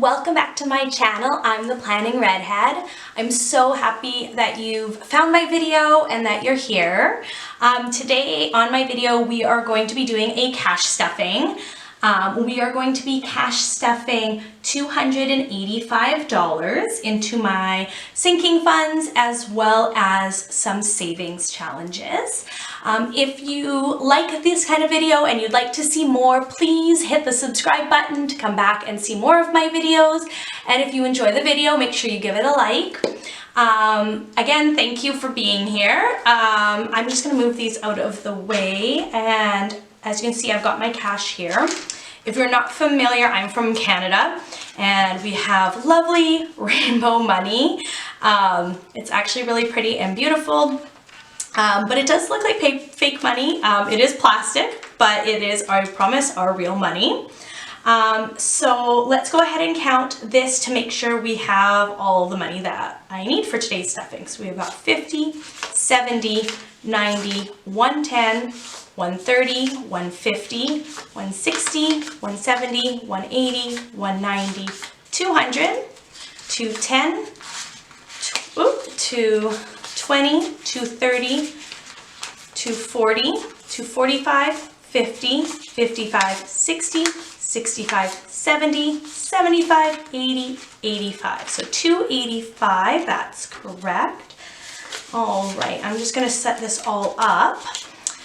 welcome back to my channel. I'm the Planning Redhead. I'm so happy that you've found my video and that you're here. Today on my video we are going to be doing a cash stuffing. We are going to be cash stuffing $285 into my sinking funds as well as some savings challenges. If you like this kind of video and you'd like to see more, please hit the subscribe button to come back and see more of my videos. And if you enjoy the video, make sure you give it a like. Again, thank you for being here. I'm just going to move these out of the way, and as you can see, I've got my cash here. If you're not familiar, I'm from Canada and we have lovely rainbow money. It's actually really pretty and beautiful, but it does look like fake money. It is plastic, but it is, I promise, our real money. So let's go ahead and count this to make sure we have all the money that I need for today's stuffing. So we've got 50, 70, 90, 110, 130, 150, 160, 170, 180, 190, 200, 210, 220, 230, 240, 245, 50, 55, 60, 65, 70, 75, 80, 85. So 285, that's correct. All right, I'm just gonna set this all up.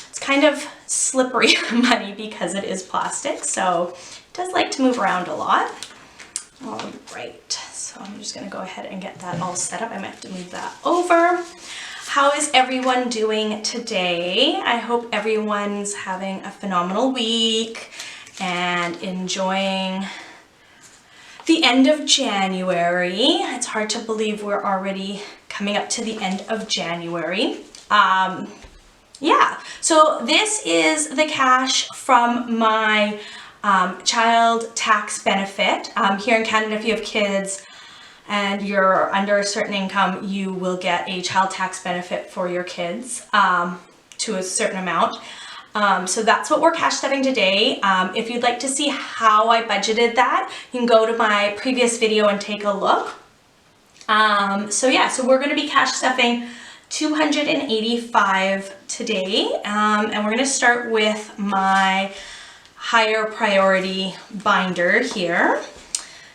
It's kind of slippery money because it is plastic, so it does like to move around a lot. All right, so I'm just gonna go ahead and get that all set up. I might have to move that over. How is everyone doing today? I hope everyone's having a phenomenal week and enjoying the end of January. It's hard to believe we're already coming up to the end of January. Yeah, so this is the cash from my child tax benefit. Here in Canada, if you have kids and you're under a certain income, you will get a child tax benefit for your kids to a certain amount. So that's what we're cash stuffing today. If you'd like to see how I budgeted that, you can go to my previous video and take a look. So yeah, so we're going to be cash stuffing 285 today, and we're going to start with my higher priority binder here.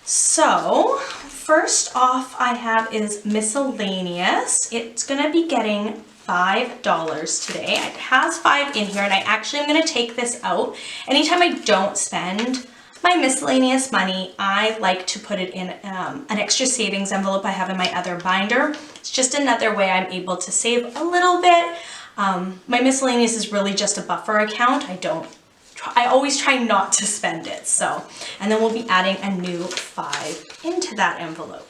So first off I have is miscellaneous. It's going to be getting $5 today. It has 5 in here, and I actually am going to take this out. Anytime I don't spend my miscellaneous money, I like to put it in an extra savings envelope I have in my other binder. It's just another way I'm able to save a little bit. My miscellaneous is really just a buffer account. I always try not to spend it. So, and then we'll be adding a new 5 into that envelope.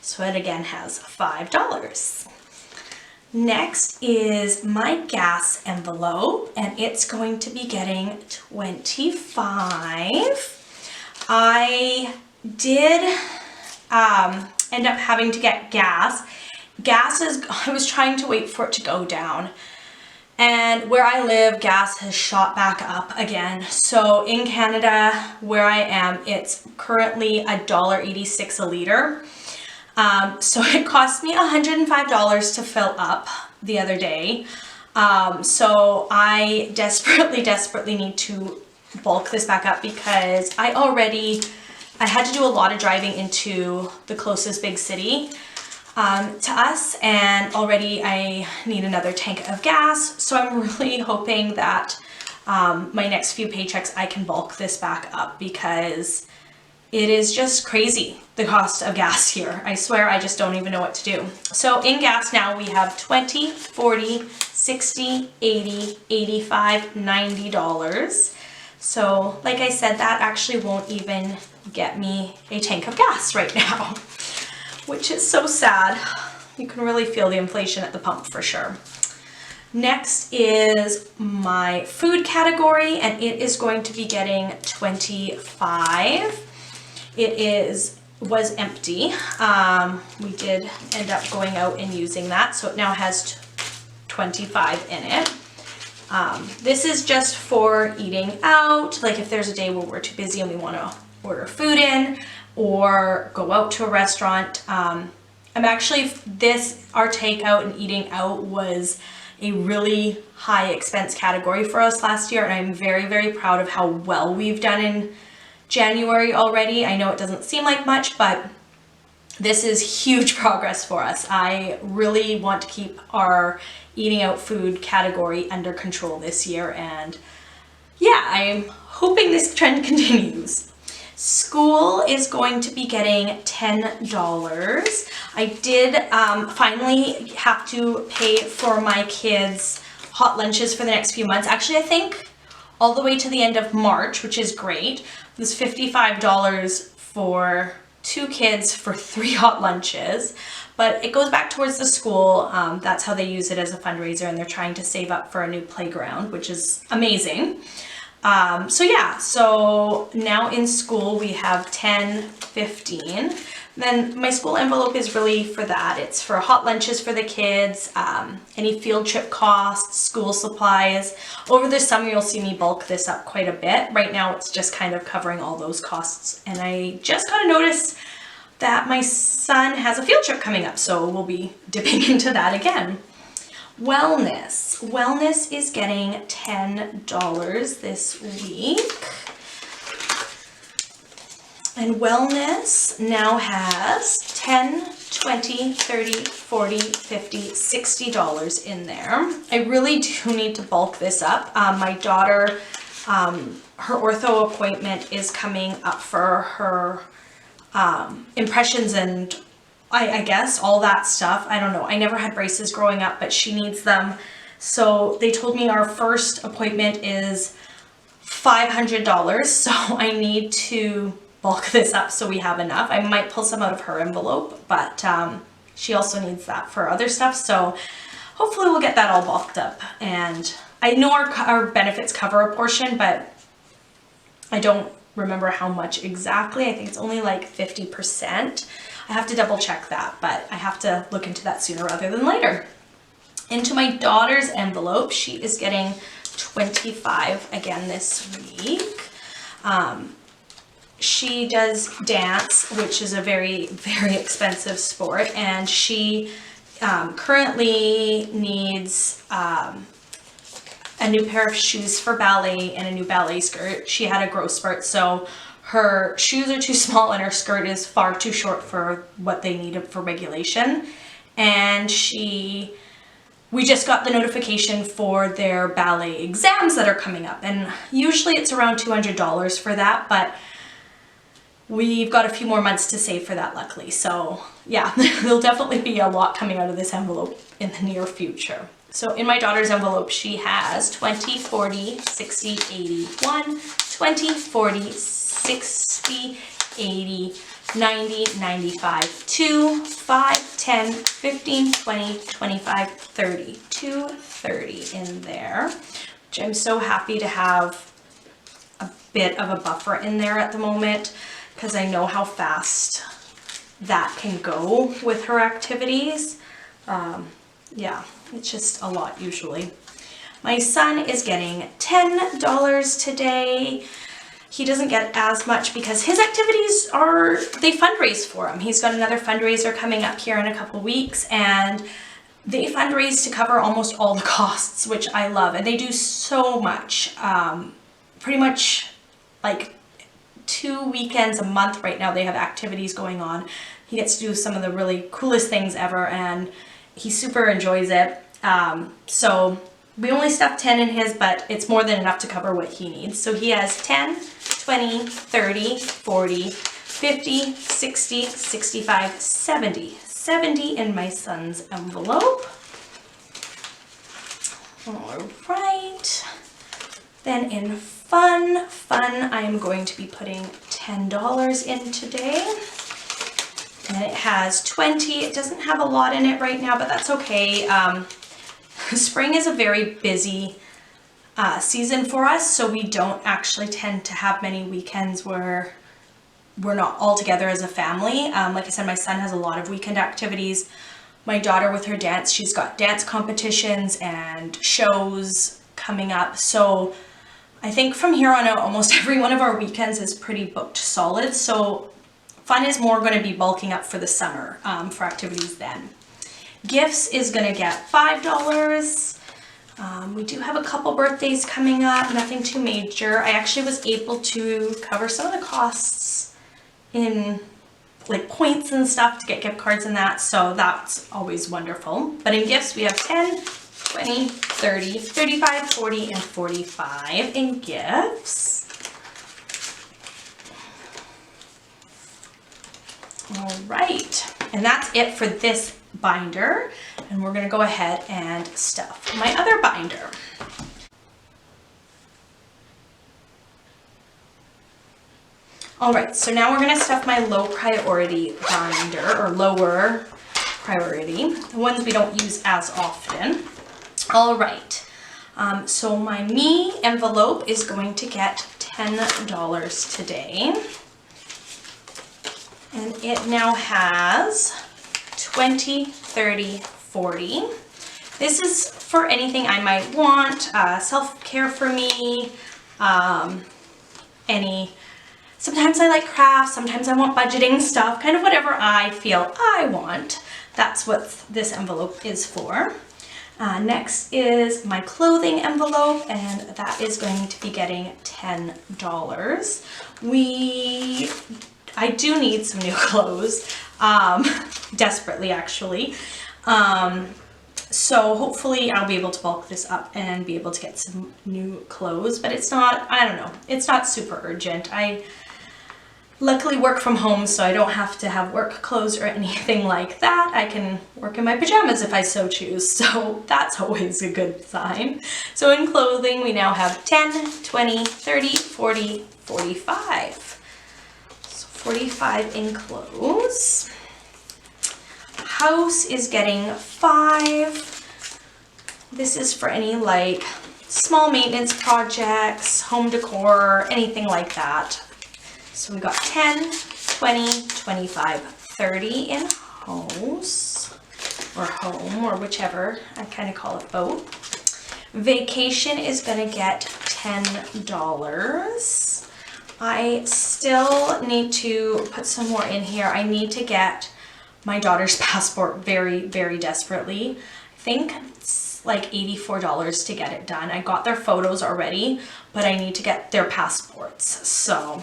So it again has $5. Next is my gas envelope, and it's going to be getting 25. I did end up having to get gas. I was trying to wait for it to go down. And where I live, gas has shot back up again. So in Canada, where I am, it's currently $1.86 a liter. So it cost me $105 to fill up the other day. So I desperately need to bulk this back up because I had to do a lot of driving into the closest big city to us, and already I need another tank of gas. So I'm really hoping that my next few paychecks I can bulk this back up because it is just crazy, the cost of gas here. I swear I just don't even know what to do. So in gas now we have $20, $40, $60, $80, $85, $90. So like I said, that actually won't even get me a tank of gas right now, which is so sad. You can really feel the inflation at the pump for sure. Next is my food category, and it is going to be getting 25. It was empty. We did end up going out and using that, so it now has 25 in it. This is just for eating out, like if there's a day where we're too busy and we want to order food in. or go out to a restaurant. I'm actually, our takeout and eating out was a really high expense category for us last year, and I'm very, very proud of how well we've done in January already. I know it doesn't seem like much, but this is huge progress for us. I really want to keep our eating out food category under control this year, and yeah, I'm hoping this trend continues. School is going to be getting $10. I did finally have to pay for my kids' hot lunches for the next few months. Actually, I think all the way to the end of March, which is great. It was $55 for 2 kids for 3 hot lunches, but it goes back towards the school. That's how they use it as a fundraiser, and they're trying to save up for a new playground, which is amazing. So now in school we have 10-15. Then my school envelope is really for that. It's for hot lunches for the kids, any field trip costs, school supplies. Over the summer you'll see me bulk this up quite a bit. Right now it's just kind of covering all those costs. And I just got a notice that my son has a field trip coming up, so we'll be dipping into that again. Wellness. Wellness is getting $10 this week. And Wellness now has $10, $20, $30, $40, $50, $60 in there. I really do need to bulk this up. My daughter, her ortho appointment is coming up for her impressions and I guess all that stuff. I don't know. I never had braces growing up, but she needs them. So they told me our first appointment is $500. So I need to bulk this up so we have enough. I might pull some out of her envelope, but she also needs that for other stuff. So hopefully we'll get that all bulked up. And I know our benefits cover a portion, but I don't remember how much exactly. I think it's only like 50%. I have to double check that, but I have to look into that sooner rather than later. Into my daughter's envelope, she is getting $25 again this week. She does dance, which is a very, very expensive sport, and she currently needs a new pair of shoes for ballet and a new ballet skirt. She had a growth spurt, so her shoes are too small and her skirt is far too short for what they need for regulation. And we just got the notification for their ballet exams that are coming up, and usually it's around $200 for that, but we've got a few more months to save for that, luckily. So yeah, there'll definitely be a lot coming out of this envelope in the near future. So in my daughter's envelope, she has 20, 40, 60, 80, 1, 20, 40, 60, 80, 90, 95, 2, 5, 10, 15, 20, 25, 30, 230 in there, which I'm so happy to have a bit of a buffer in there at the moment, because I know how fast that can go with her activities. Yeah, it's just a lot usually. My son is getting $10 today. He doesn't get as much because his activities they fundraise for him. He's got another fundraiser coming up here in a couple weeks, and they fundraise to cover almost all the costs, which I love. And they do so much, pretty much like 2 weekends a month right now. They have activities going on. He gets to do some of the really coolest things ever, and he super enjoys it. So we only stuffed 10 in his, but it's more than enough to cover what he needs. So he has 10, 20, 30, 40, 50, 60, 65, 70. 70 in my son's envelope. All right. Then in fun, I am going to be putting $10 in today. And it has 20. It doesn't have a lot in it right now, but that's okay. Spring is a very busy season for us, so we don't actually tend to have many weekends where we're not all together as a family. Like I said, my son has a lot of weekend activities. My daughter with her dance, she's got dance competitions and shows coming up. So I think from here on out, almost every one of our weekends is pretty booked solid. So Fun is more going to be bulking up for the summer for activities then. Gifts is going to get $5. We do have a couple birthdays coming up, nothing too major. I actually was able to cover some of the costs in like points and stuff to get gift cards and that, so that's always wonderful. But in gifts we have 10, 20, 30, 35, 40, and 45 in gifts. All right, and that's it for this binder, and we're gonna go ahead and stuff my other binder. All right, so now we're gonna stuff my low priority binder, or lower priority, the ones we don't use as often. All right, so my me envelope is going to get $10 today. And it now has 20, 30, 40. This is for anything I might want, self-care for me, sometimes I like crafts, sometimes I want budgeting stuff, kind of whatever I feel I want. That's what this envelope is for. Next is my clothing envelope, and that is going to be getting $10. I do need some new clothes, desperately actually. So hopefully I'll be able to bulk this up and be able to get some new clothes, but it's not, I don't know, it's not super urgent. I luckily work from home, so I don't have to have work clothes or anything like that. I can work in my pajamas if I so choose, so that's always a good sign. So in clothing, we now have 10, 20, 30, 40, 45. 45 in clothes. House is getting 5. This is for any like small maintenance projects, home decor, anything like that. So we got 10, 20, 25, 30 in house, or home, or whichever. I kind of call it both. Vacation is gonna get $10. I still need to put some more in here. I need to get my daughter's passport very, very desperately. I think it's like $84 to get it done. I got their photos already, but I need to get their passports. So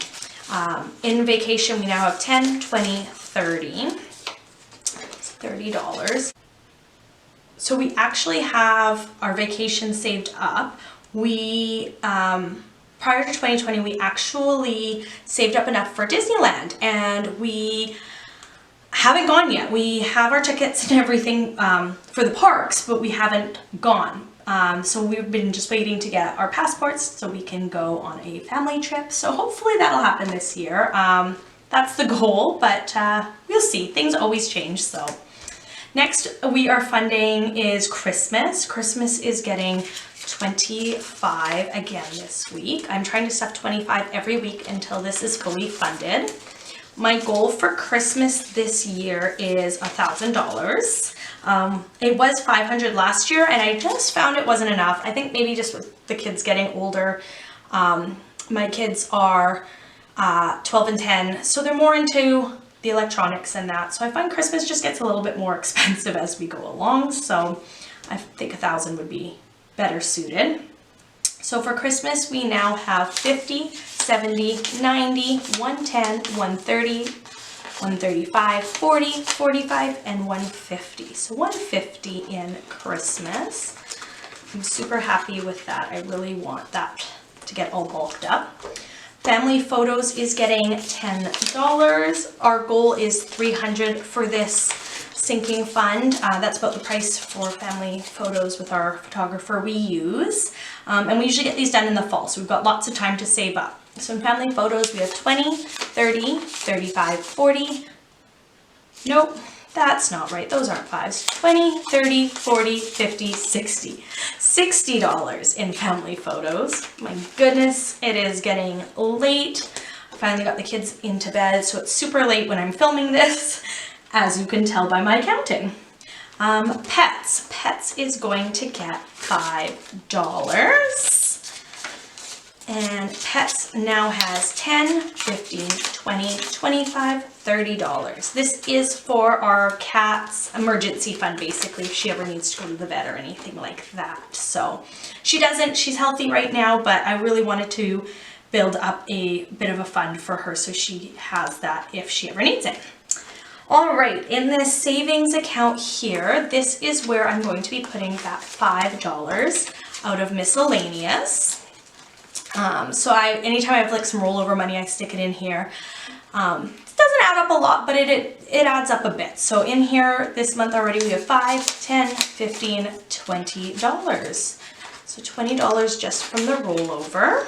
in vacation, we now have 10, 20, 30. It's $30. So we actually have our vacation saved up. Prior to 2020, we actually saved up enough for Disneyland, and we haven't gone yet. We have our tickets and everything for the parks, but we haven't gone. So we've been just waiting to get our passports so we can go on a family trip. So hopefully that'll happen this year. That's the goal, but we'll see. Things always change, so. Next we are funding is Christmas. Christmas is getting 25 again this week. I'm trying to stuff 25 every week until this is fully funded. My goal for Christmas this year is $1,000. It was $500 last year, and I just found it wasn't enough. I think maybe just with the kids getting older. My kids are 12 and 10, so they're more into the electronics and that. So I find Christmas just gets a little bit more expensive as we go along. So I think 1,000 would be better suited. So for Christmas, we now have 50, 70, 90, 110, 130, 135, 40, 45, and 150. So 150 in Christmas. I'm super happy with that. I really want that to get all bulked up. Family photos is getting $10. Our goal is $300 for this sinking fund. That's about the price for family photos with our photographer we use. And we usually get these done in the fall, so we've got lots of time to save up. So in family photos, we have 20, 30, 35, 40. Nope, that's not right. Those aren't fives. 20, 30, 40, 50, 60. $60 in family photos. My goodness, it is getting late. I finally got the kids into bed, so it's super late when I'm filming this, as you can tell by my counting. Pets is going to get $5. And Pets now has $10, $15, $20, $25, $30. This is for our cat's emergency fund, basically, if she ever needs to go to the vet or anything like that. So she doesn't, she's healthy right now, but I really wanted to build up a bit of a fund for her so she has that if she ever needs it. All right, in this savings account here, this is where I'm going to be putting that $5 out of miscellaneous. So anytime I have like some rollover money, I stick it in here. It doesn't add up a lot, but it adds up a bit. So in here this month already we have $5, $10, $15, $20. So $20 just from the rollover.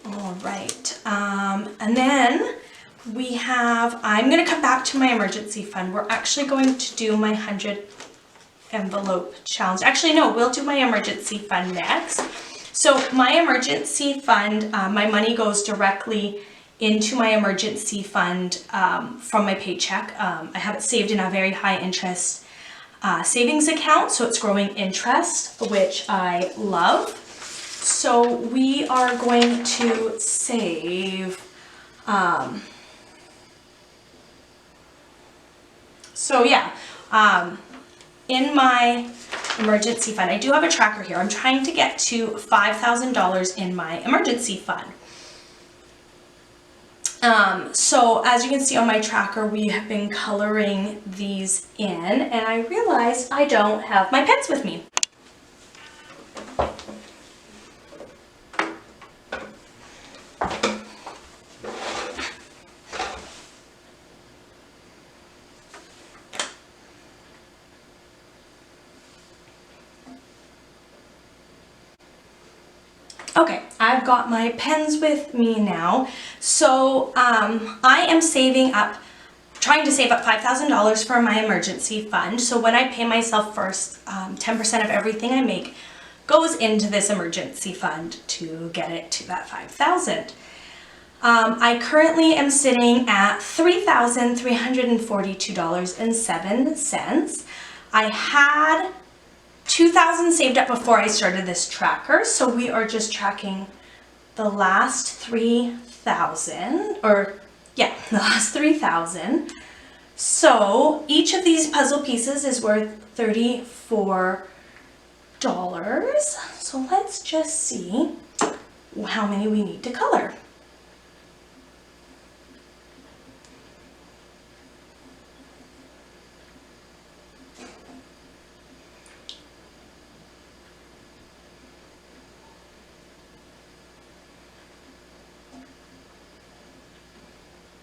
All right, and then we have, I'm gonna come back to my emergency fund. We're actually going to do my 100 envelope challenge. Actually, no, we'll do my emergency fund next. So my emergency fund, my money goes directly into my emergency fund from my paycheck. I have it saved in a very high interest savings account, so it's growing interest, which I love. So we are going to save, in my emergency fund, I do have a tracker here. I'm trying to get to $5,000 in my emergency fund. So as you can see on my tracker, we have been coloring these in, and I realized I don't have my pens with me. Okay, I've got my pens with me now. So I am trying to save up $5,000 for my emergency fund. So when I pay myself first, 10% of everything I make goes into this emergency fund to get it to that $5,000. I currently am sitting at $3,342.07. I had $2,000 saved up before I started this tracker, so we are just tracking the last 3,000, the last 3,000. So each of these puzzle pieces is worth $34. So let's just see how many we need to color.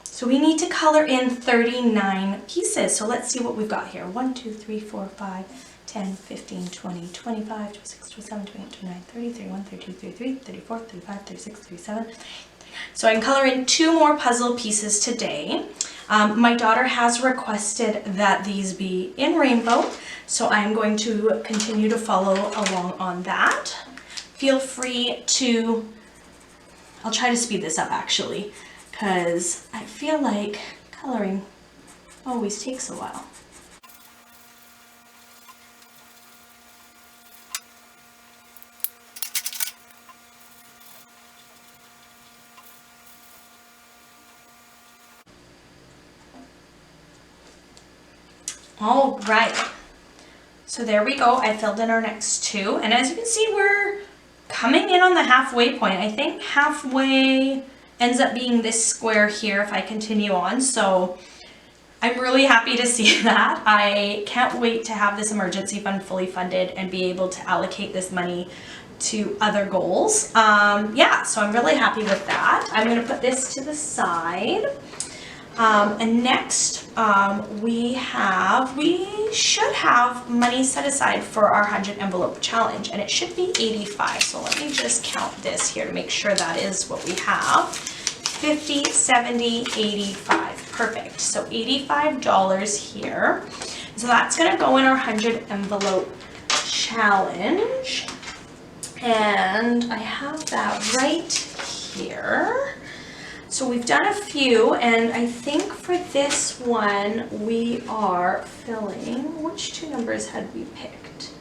So we need to color in 39 pieces. So let's see what we've got here. 1, 2, 3, 4, 5, 10, 15, 20, 25, 26, 27, 28, 29, 30, 31, 32, 33, 34, 35, 36, 37. So I can color in 2 more puzzle pieces today. My daughter has requested that these be in rainbow, so I'm going to continue to follow along on that. Feel free to, I'll try to speed this up actually, because I feel like coloring always takes a while. All right, so there we go. I filled in our next 2, and as you can see, we're coming in on the halfway point. I think halfway ends up being this square here if I continue on, so I'm really happy to see that. I can't wait to have this emergency fund fully funded and be able to allocate this money to other goals. So I'm really happy with that. I'm going to put this to the side. And next we should have money set aside for our 100 envelope challenge, and it should be 85. So let me just count this here to make sure that is what we have. 50, 70, 85. Perfect. So $85 here. So that's going to go in our 100 envelope challenge. And I have that right here. So we've done a few, and I think for this one we are filling, which 2 numbers had we picked?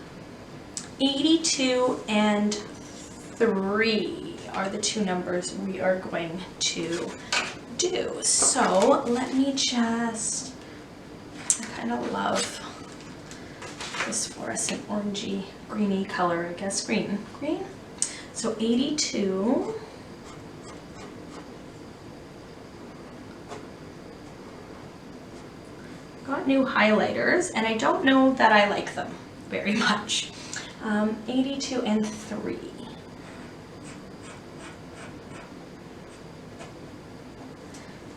82 and 3. are the two numbers we are going to do. So let me just, I kind of love this fluorescent orangey greeny color, I guess, green. So 82. Got new highlighters, and I don't know that I like them very much. 82 and 3.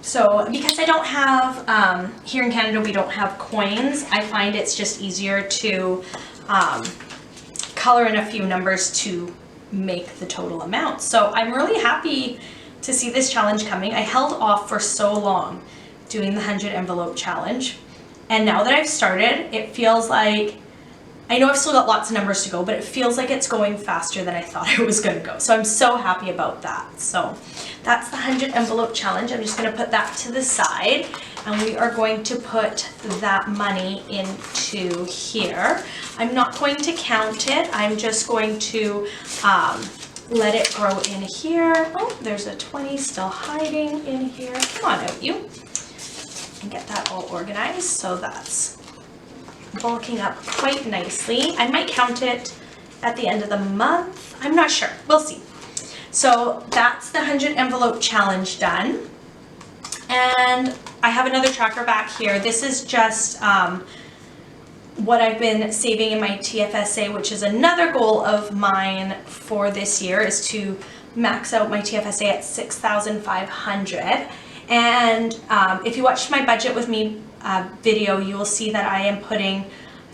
So because I don't have, here in Canada we don't have coins, I find it's just easier to color in a few numbers to make the total amount. So I'm really happy to see this challenge coming. I held off for so long doing the 100 envelope challenge. And now that I've started, it feels like, I know I've still got lots of numbers to go, but it feels like it's going faster than I thought it was going to go. So I'm so happy about that. So that's the 100 envelope challenge. I'm just going to put that to the side, and we are going to put that money into here. I'm not going to count it. I'm just going to let it grow in here. Oh, there's a 20 still hiding in here. Come on out, you. And get that all organized. So that's bulking up quite nicely. I might count it at the end of the month. I'm not sure. We'll see. So that's the 100 envelope challenge done. And I have another tracker back here. This is just what I've been saving in my TFSA, which is another goal of mine for this year, is to max out my TFSA at 6,500. And if you watched my budget with me video, you will see that I am putting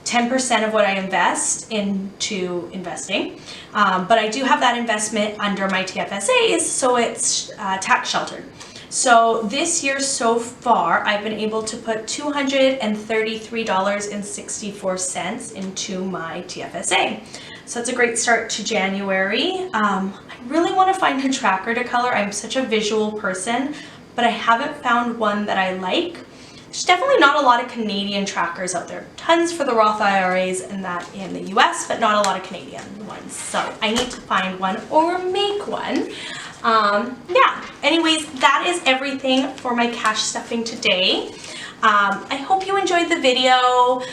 10% of what I invest into investing. But I do have that investment under my TFSAs, so it's tax sheltered. So this year so far, I've been able to put $233.64 into my TFSA. So it's a great start to January. I really want to find a tracker to color. I'm such a visual person, but I haven't found one that I like. There's definitely not a lot of Canadian trackers out there. Tons for the Roth IRAs and that in the US, but not a lot of Canadian ones. So I need to find one or make one. Yeah, anyways, that is everything for my cash stuffing today. I hope you enjoyed the video.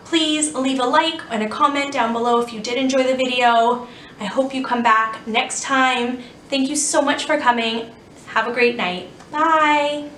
Please leave a like and a comment down below if you did enjoy the video. I hope you come back next time. Thank you so much for coming. Have a great night. Bye.